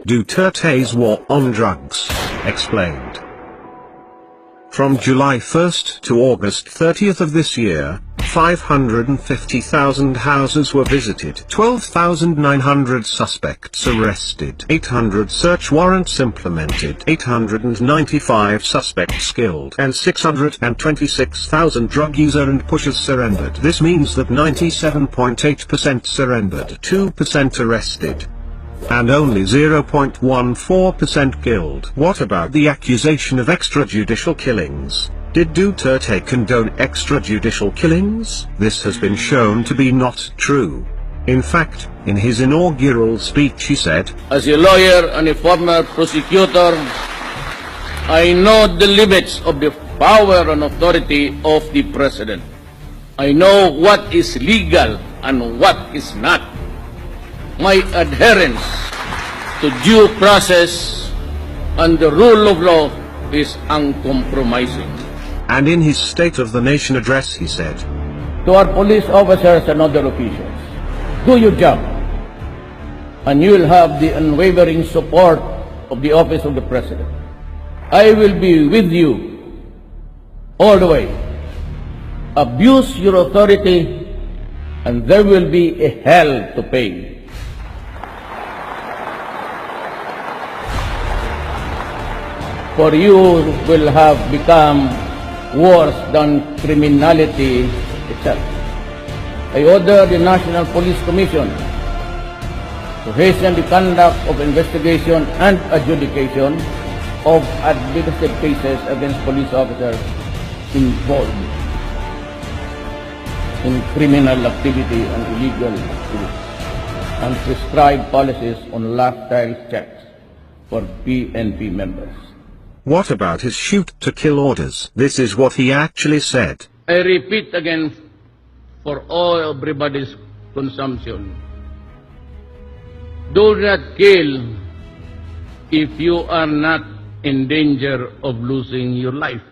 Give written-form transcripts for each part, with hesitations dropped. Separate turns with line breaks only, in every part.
Duterte's war on drugs, explained. From July 1st to August 30th of this year, 550,000 houses were visited, 12,900 suspects arrested, 800 search warrants implemented, 895 suspects killed, and 626,000 drug users and pushers surrendered. This means that 97.8% surrendered, 2% arrested, and only 0.14% killed. What about the accusation of extrajudicial killings? Did Duterte condone extrajudicial killings? This has been shown to be not true. In fact, in his inaugural speech he said,
"As a lawyer and a former prosecutor, I know the limits of the power and authority of the President. I know what is legal and what is not. My adherence to due process and the rule of law is uncompromising."
And in his State of the Nation address he said,
To our police officers and other officials, do your job, and you will have the unwavering support of the Office of the President. I will be with you all the way. Abuse your authority, and there will be a hell to pay. For you will have become worse than criminality itself. I order the National Police Commission to hasten the conduct of investigation and adjudication of administrative cases against police officers involved in criminal activity and illegal activity, and prescribe policies on lifestyle checks for PNP members.
what about his shoot-to-kill orders? This is what he actually said.
I repeat again for all everybody's consumption. Do not kill if you are not in danger of losing your life.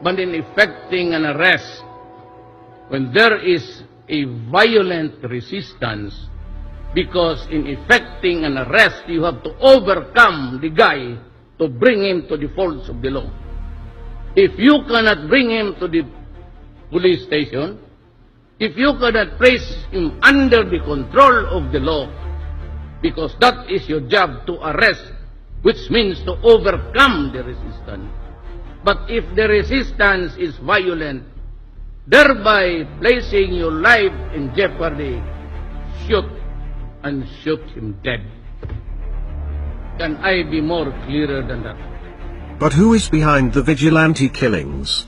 But in effecting an arrest, when there is a violent resistance, because in effecting an arrest, you have to overcome the guy to bring him to the folds of the law. If you cannot bring him to the police station, if you cannot place him under the control of the law, because that is your job, to arrest, which means to overcome the resistance. But if the resistance is violent, thereby placing your life in jeopardy, shoot and shoot him dead. Can I be more clearer than that?
But who is behind the vigilante killings?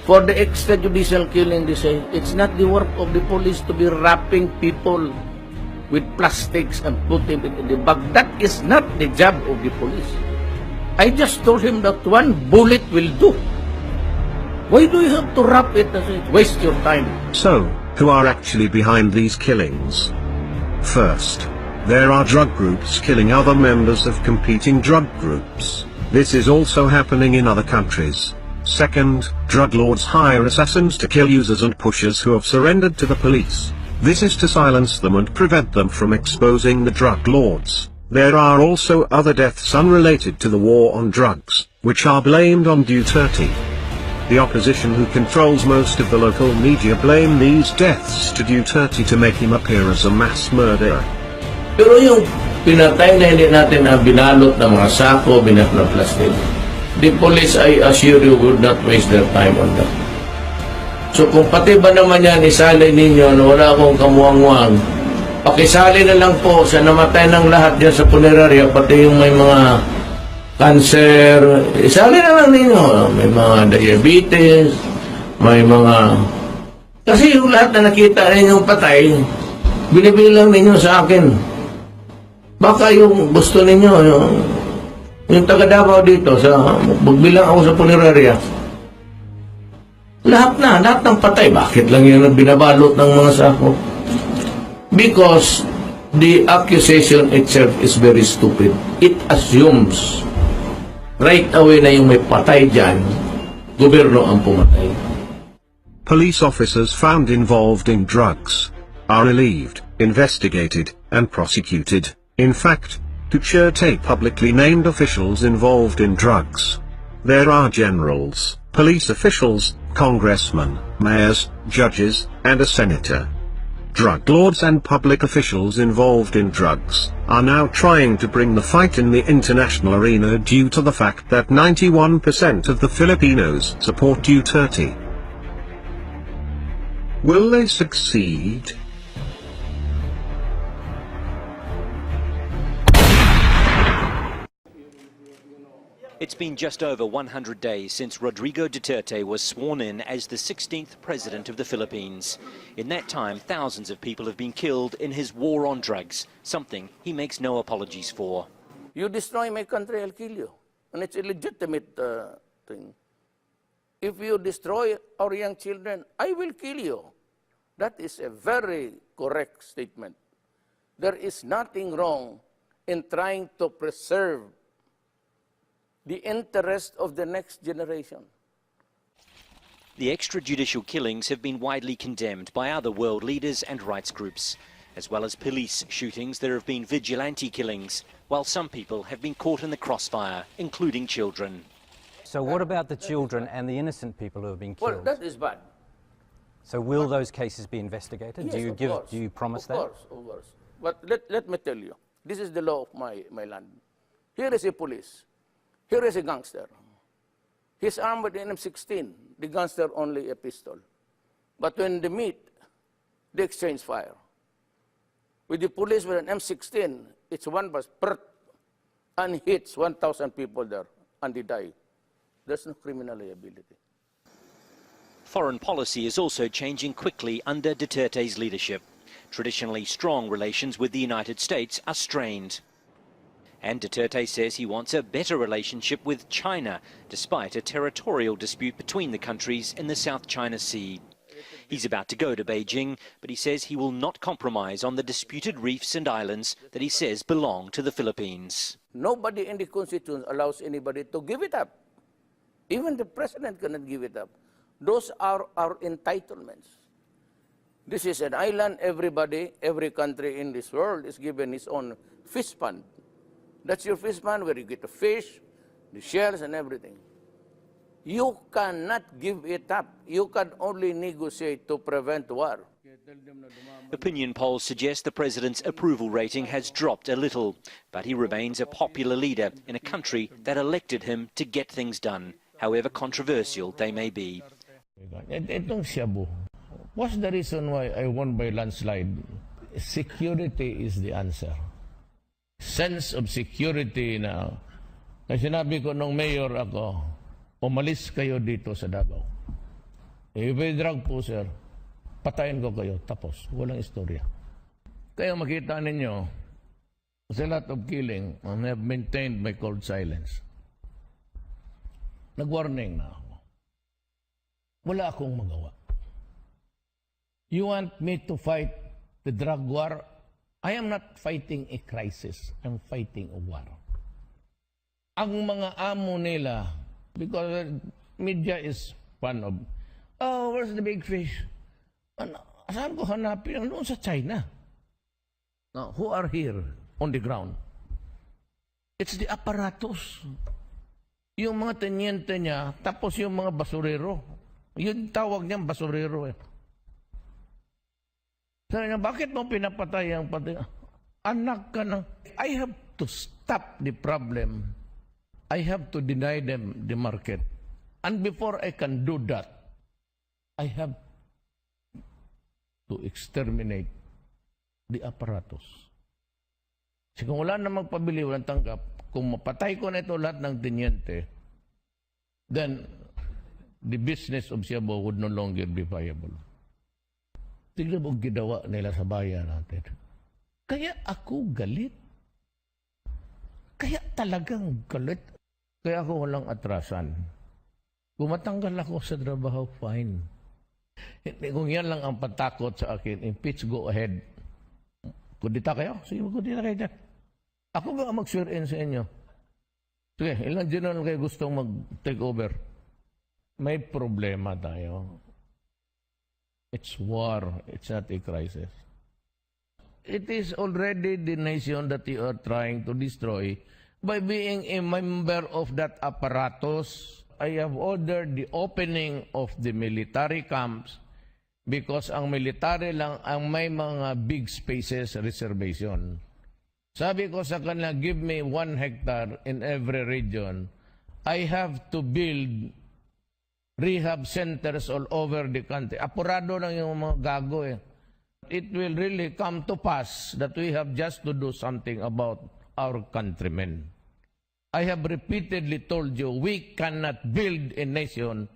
For the extrajudicial killing, they say, it's not the work of the police to be wrapping people with plastics and put them in the bag. That is not the job of the police. I just told him that one bullet will do. Why do you have to wrap it as it? Waste your time.
So, who are actually behind these killings? First, there are drug groups killing other members of competing drug groups. This is also happening in other countries. Second, drug lords hire assassins to kill users and pushers who have surrendered to the police. This is to silence them and prevent them from exposing the drug lords. There are also other deaths unrelated to the war on drugs, which are blamed on Duterte. The opposition, who controls most of the local media, blame these deaths to Duterte to make him appear as a mass murderer.
Pero yung pinatay na hindi natin na binalot ng mga sako, binat na plastic, the police, I assure you, would not waste their time on that. So kung pati ba naman yan isali ninyo na wala akong kamuang-muang, pakisali na lang po sa namatay ng lahat dyan sa punerarya, pati yung may mga cancer, isali na lang ninyo. May mga diabetes, may mga... Kasi yung lahat na nakita ninyong patay, binibilang ninyo sa akin. Baka yung gusto ninyo, yung taga-Davao dito, magbilang ako sa punerarya, lahat ng patay. Bakit lang yun ang binabalot ng mga sako? Because the accusation itself is very stupid. It assumes right away na yung may patay dyan, gobyerno ang pumatay.
Police officers found involved in drugs are relieved, investigated, and prosecuted. In fact, Duterte publicly named officials involved in drugs. There are generals, police officials, congressmen, mayors, judges, and a senator. Drug lords and public officials involved in drugs are now trying to bring the fight in the international arena due to the fact that 91% of the Filipinos support Duterte. Will they succeed?
It's been just over 100 days since Rodrigo Duterte was sworn in as the 16th president of the Philippines. In that time, thousands of people have been killed in his war on drugs, something he makes no apologies for.
You destroy my country, I'll kill you. And it's a legitimate thing. If you destroy our young children, I will kill you. That is a very correct statement. There is nothing wrong in trying to preserve the interest of the next generation.
The extrajudicial killings have been widely condemned by other world leaders and rights groups. As well as police shootings, there have been vigilante killings, while some people have been caught in the crossfire, including children.
So what about the children and the innocent people who have been killed?
Well, that is bad.
So will those cases be investigated?
Yes,
Do you promise that?
Of course. But let me tell you, this is the law of my land. Here is a police. Here is a gangster. He's armed with an M16. The gangster only a pistol. But when they meet, they exchange fire. With the police with an M16, it's one bus, and hits 1,000 people there, and they die. There's no criminal liability.
Foreign policy is also changing quickly under Duterte's leadership. Traditionally strong relations with the United States are strained. And Duterte says he wants a better relationship with China, despite a territorial dispute between the countries in the South China Sea. He's about to go to Beijing, but he says he will not compromise on the disputed reefs and islands that he says belong to the Philippines.
Nobody in the Constitution allows anybody to give it up. Even the president cannot give it up. Those are our entitlements. This is an island. Everybody, every country in this world is given its own fish pond. That's your fish pond where you get the fish, the shells, and everything. You cannot give it up. You can only negotiate to prevent war.
Opinion polls suggest the president's approval rating has dropped a little, but he remains a popular leader in a country that elected him to get things done, however controversial they may be.
Itong Cebu, what's the reason why I won by landslide? Security is the answer. Sense of security na. Kasi sinabi ko nung mayor ako, umalis kayo dito sa Davao. If may drug po, sir, patayin ko kayo. Tapos, walang istorya. Kaya makita ninyo, there's a lot of killing, and I have maintained my cold silence. Nag-warning na ako. Wala akong magawa. You want me to fight the drug war? I am not fighting a crisis. I'm fighting a war. Ang mga amo nila, because media is fun of, oh, where's the big fish? Saan ko hanapin? Ano sa China? Now, who are here on the ground? It's the apparatus. Yung mga tenyente niya, tapos yung mga basurero. Yung tawag niyang basurero eh. Sabi niya, bakit mo pinapatay ang pati? Anak ka na. I have to stop the problem. I have to deny them the market. And before I can do that, I have to exterminate the apparatus. Kasi kung wala na magpabili, walang tanggap, kung mapatay ko na ito lahat ng tenyente, then the business of Cebu would no longer be viable. Tignan mo ginawa nila sa bayan natin. Kaya ako galit. Kaya talagang galit. Kaya ako walang atrasan. Kung matanggal ako sa trabaho, fine. Kung yan lang ang patakot sa akin, impeach, go ahead. Kudita kayo? Sige, kudita kayo dyan. Ako ba ang mag-swear in sa inyo? Sige, ilang general kayo gustong mag-take over? May problema tayo. It's war. It's not a crisis. It is already the nation that you are trying to destroy by being a member of that apparatus. I have ordered the opening of the military camps because ang military lang ang may mga big spaces reservation. Sabi ko sa kanila, give me 1 hectare in every region. I have to build rehab centers all over the country. Apurado lang yung mga gago eh. It will really come to pass that we have just to do something about our countrymen. I have repeatedly told you, we cannot build a nation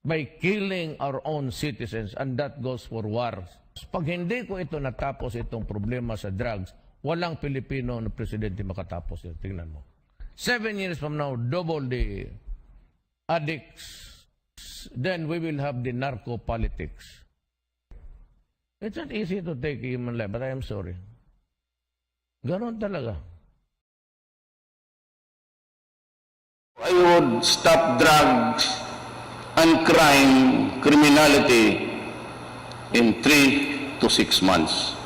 by killing our own citizens, and that goes for wars. Pag hindi ko ito natapos, itong problema sa drugs, walang Pilipino na presidente makatapos yun. Tingnan mo. 7 years from now, double the addicts. Then we will have the narco politics. It's not easy to take human life, but I am sorry. Ganon talaga.
I would stop drugs and criminality in 3 to 6 months.